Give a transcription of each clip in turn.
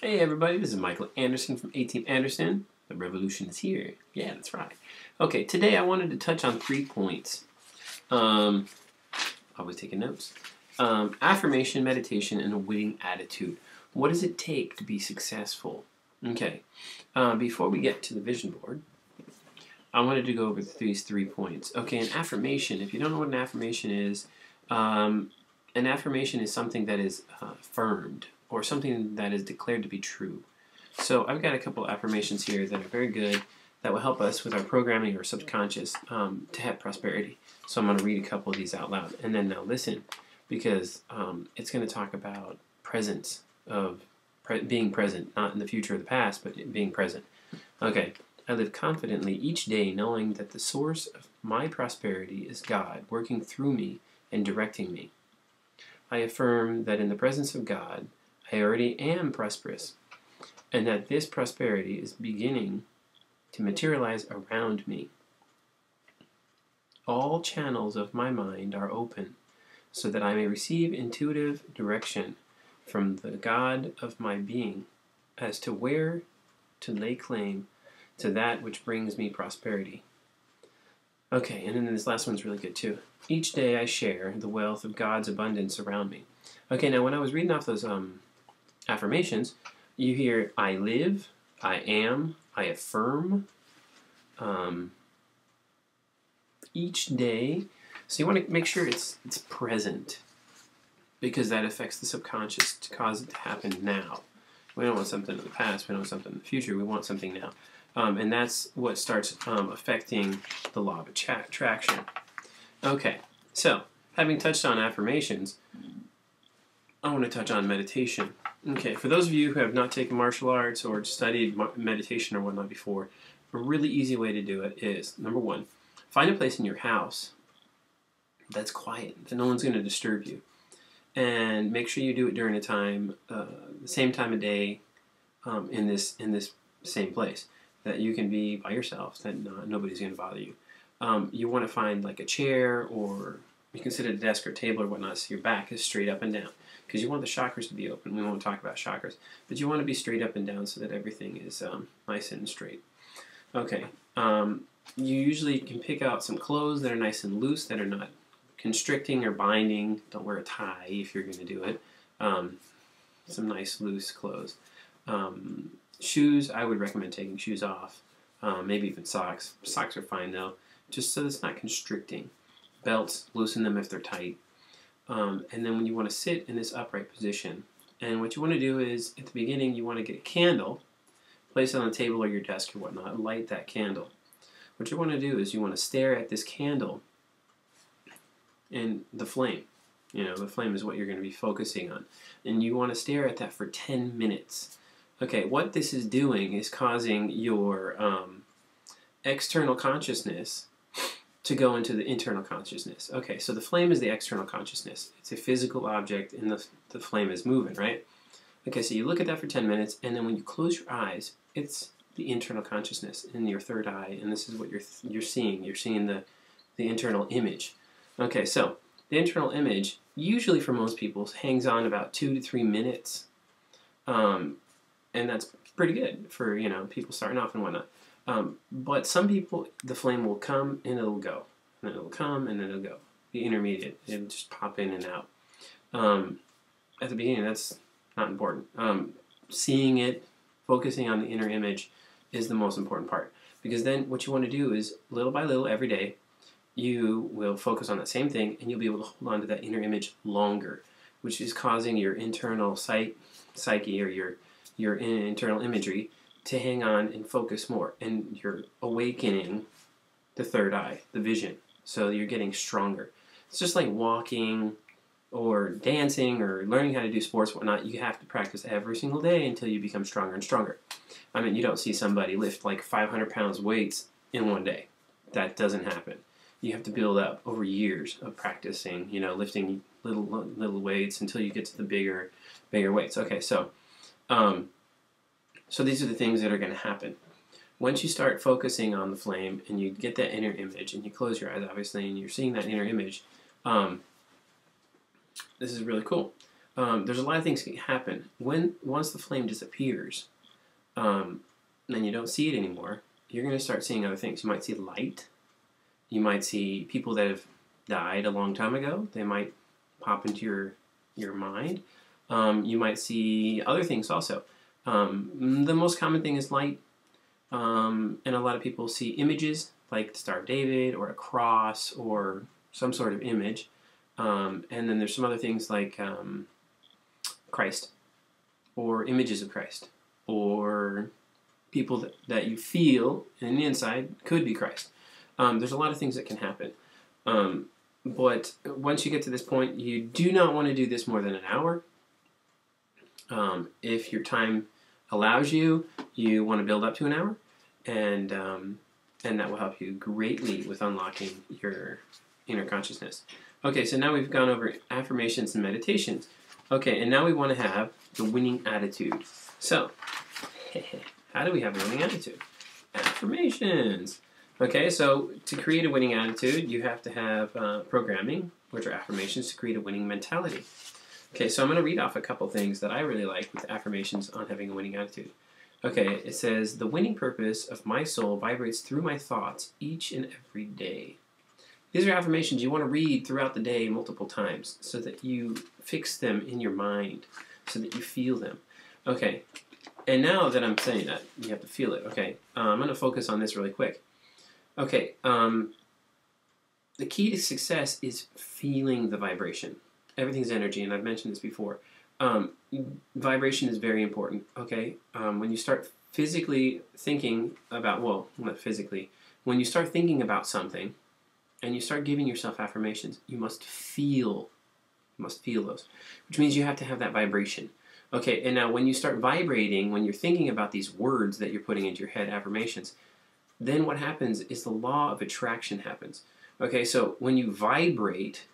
Hey everybody, this is Michael Anderson from ateam.anderson. The revolution is here. Yeah, that's right. Okay, today I wanted to touch on 3 points. Always taking notes. Affirmation, meditation, and a winning attitude. What does it take to be successful? Okay, before we get to the vision board, I wanted to go over these 3 points. Okay, an affirmation, if you don't know what an affirmation is something that is affirmed, or something that is declared to be true. So I've got a couple affirmations here that are very good that will help us with our programming or subconscious to have prosperity. So I'm going to read a couple of these out loud, and then now listen, because it's going to talk about presence of being present, not in the future or the past, but being present. Okay, I live confidently each day knowing that the source of my prosperity is God working through me and directing me. I affirm that in the presence of God, I already am prosperous, and that this prosperity is beginning to materialize around me. All channels of my mind are open so that I may receive intuitive direction from the God of my being as to where to lay claim to that which brings me prosperity. Okay, and then this last one's really good too. Each day I share the wealth of God's abundance around me. Okay, now when I was reading off those affirmations, you hear I live, I am, I affirm, each day. So you want to make sure it's present, because that affects the subconscious to cause it to happen now. We don't want something in the past, we don't want something in the future, we want something now. And that's what starts affecting the law of attraction. Okay, so having touched on affirmations, I want to touch on meditation. Okay, for those of you who have not taken martial arts or studied meditation or whatnot before, a really easy way to do it is, number one, find a place in your house that's quiet, that no one's going to disturb you. And make sure you do it during a time, the same time of day, in this same place, that you can be by yourself, that nobody's going to bother you. You want to find like a chair, or you can sit at a desk or table or whatnot, so your back is straight up and down, because you want the chakras to be open. We won't talk about chakras, but you want to be straight up and down so that everything is nice and straight. Okay, you usually can pick out some clothes that are nice and loose, that are not constricting or binding. Don't wear a tie if you're going to do it. Some nice loose clothes. Shoes, I would recommend taking shoes off. Maybe even socks. Socks are fine though, just so it's not constricting. Belts, loosen them if they're tight. And then when you want to sit in this upright position, and what you want to do is, at the beginning, you want to get a candle, place it on the table or your desk or whatnot, light that candle. What you want to do is you want to stare at this candle and the flame. You know, the flame is what you're going to be focusing on. And you want to stare at that for 10 minutes. Okay, what this is doing is causing your external consciousness to go into the internal consciousness. Okay, so the flame is the external consciousness. It's a physical object, and the flame is moving, right? Okay, so you look at that for 10 minutes, and then when you close your eyes, it's the internal consciousness in your third eye, and this is what you're seeing. You're seeing the internal image. Okay, so the internal image, usually for most people, hangs on about 2 to 3 minutes. And that's pretty good for, you know, people starting off and whatnot. But some people, the flame will come and it'll go. And then it'll come and then it'll go. The intermediate, it'll just pop in and out. At the beginning, that's not important. Seeing it, focusing on the inner image is the most important part. Because then what you want to do is, little by little, every day, you will focus on that same thing, and you'll be able to hold on to that inner image longer, which is causing your internal psyche or your internal imagery to hang on and focus more, and you're awakening the third eye, the vision, so you're getting stronger. It's just like walking or dancing or learning how to do sports, whatnot. You have to practice every single day until you become stronger and stronger. I mean, you don't see somebody lift like 500 pounds weights in one day. That doesn't happen. You have to build up over years of practicing, you know, lifting little weights until you get to the bigger weights. Okay, so these are the things that are going to happen. Once you start focusing on the flame and you get that inner image, and you close your eyes, obviously, and you're seeing that inner image, this is really cool. there's a lot of things that can happen. Once the flame disappears, and you don't see it anymore, you're going to start seeing other things. You might see light. You might see people that have died a long time ago. They might pop into your mind. You might see other things also. The most common thing is light. And a lot of people see images like the Star of David or a cross or some sort of image. And then there's some other things like Christ or images of Christ or people that you feel in the inside could be Christ. There's a lot of things that can happen. But once you get to this point, you do not want to do this more than an hour. If your time allows you, you want to build up to an hour, and that will help you greatly with unlocking your inner consciousness. Okay, so now we've gone over affirmations and meditations. Okay, and now we want to have the winning attitude. So, how do we have a winning attitude? Affirmations. Okay, so to create a winning attitude, you have to have programming, which are affirmations to create a winning mentality. Okay, so I'm going to read off a couple things that I really like with affirmations on having a winning attitude. Okay, it says, the winning purpose of my soul vibrates through my thoughts each and every day. These are affirmations you want to read throughout the day multiple times so that you fix them in your mind, so that you feel them. Okay, and now that I'm saying that, you have to feel it. Okay, I'm going to focus on this really quick. Okay, the key to success is feeling the vibration. Everything's energy, and I've mentioned this before. Vibration is very important, okay? When you start physically thinking about, well, not physically, when you start thinking about something and you start giving yourself affirmations, you must feel those, which means you have to have that vibration. Okay, and now when you start vibrating, when you're thinking about these words that you're putting into your head, affirmations, then what happens is the law of attraction happens. Okay, so when you vibrate,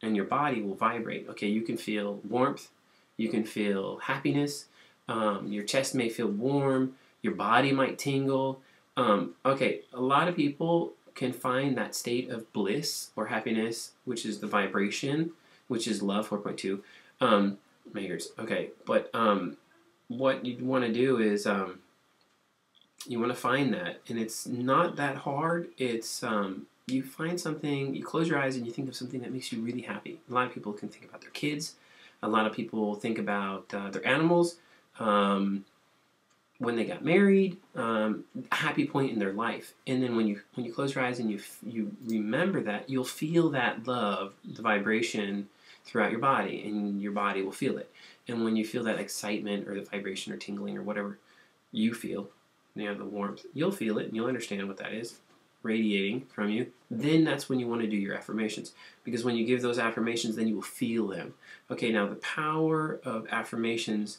and your body will vibrate, okay, you can feel warmth, you can feel happiness, your chest may feel warm, your body might tingle. Okay, a lot of people can find that state of bliss or happiness, which is the vibration, which is love 4.2 megahertz. Okay, but what you want to do is you want to find that, and it's not that hard. It's you find something, you close your eyes and you think of something that makes you really happy. A lot of people can think about their kids. A lot of people think about their animals, when they got married, a happy point in their life. And then when you close your eyes and you remember that, you'll feel that love, the vibration throughout your body, and your body will feel it. And when you feel that excitement or the vibration or tingling or whatever you feel, you know, the warmth, you'll feel it and you'll understand what that is radiating from you. Then that's when you want to do your affirmations, because when you give those affirmations, then you will feel them. Okay, now the power of affirmations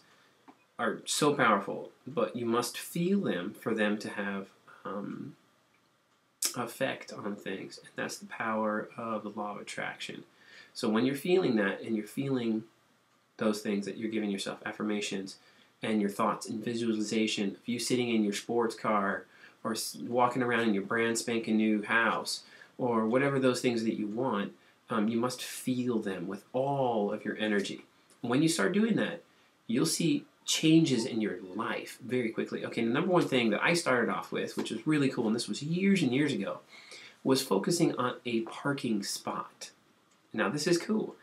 are so powerful, but you must feel them for them to have effect on things, and that's the power of the law of attraction. So when you're feeling that, and you're feeling those things that you're giving yourself affirmations, and your thoughts and visualization of you sitting in your sports car or walking around in your brand spanking new house, or whatever those things that you want, you must feel them with all of your energy. When you start doing that, you'll see changes in your life very quickly. Okay, the number one thing that I started off with, which was really cool, and this was years and years ago, was focusing on a parking spot. Now, this is cool.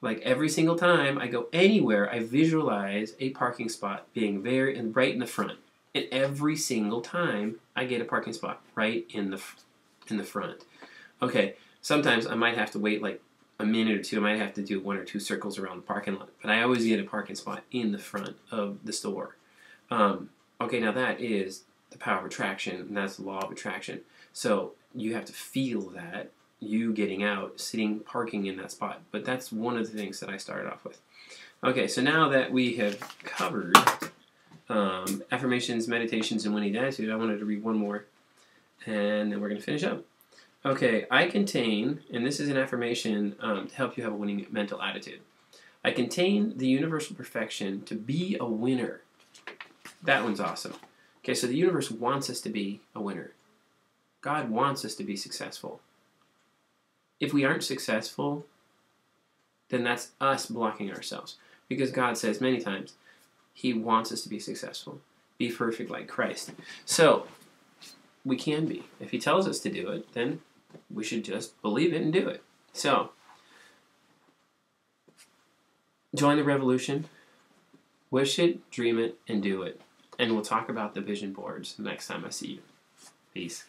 Like every single time I go anywhere, I visualize a parking spot being right in the front. And every single time I get a parking spot right in the front. Okay, sometimes I might have to wait like a minute or two. I might have to do 1 or 2 circles around the parking lot. But I always get a parking spot in the front of the store. Okay, now that is the power of attraction, and that's the law of attraction. So you have to feel that, you getting out, sitting, parking in that spot. But that's one of the things that I started off with. Okay, so now that we have covered affirmations, meditations, and winning attitude, I wanted to read one more, and then we're going to finish up. Okay, I contain, and this is an affirmation to help you have a winning mental attitude. I contain the universal perfection to be a winner. That one's awesome. Okay, so the universe wants us to be a winner. God wants us to be successful. If we aren't successful, then that's us blocking ourselves. Because God says many times He wants us to be successful. Be perfect like Christ. So, we can be. If He tells us to do it, then we should just believe it and do it. So, join the revolution. Wish it, dream it, and do it. And we'll talk about the vision boards next time I see you. Peace.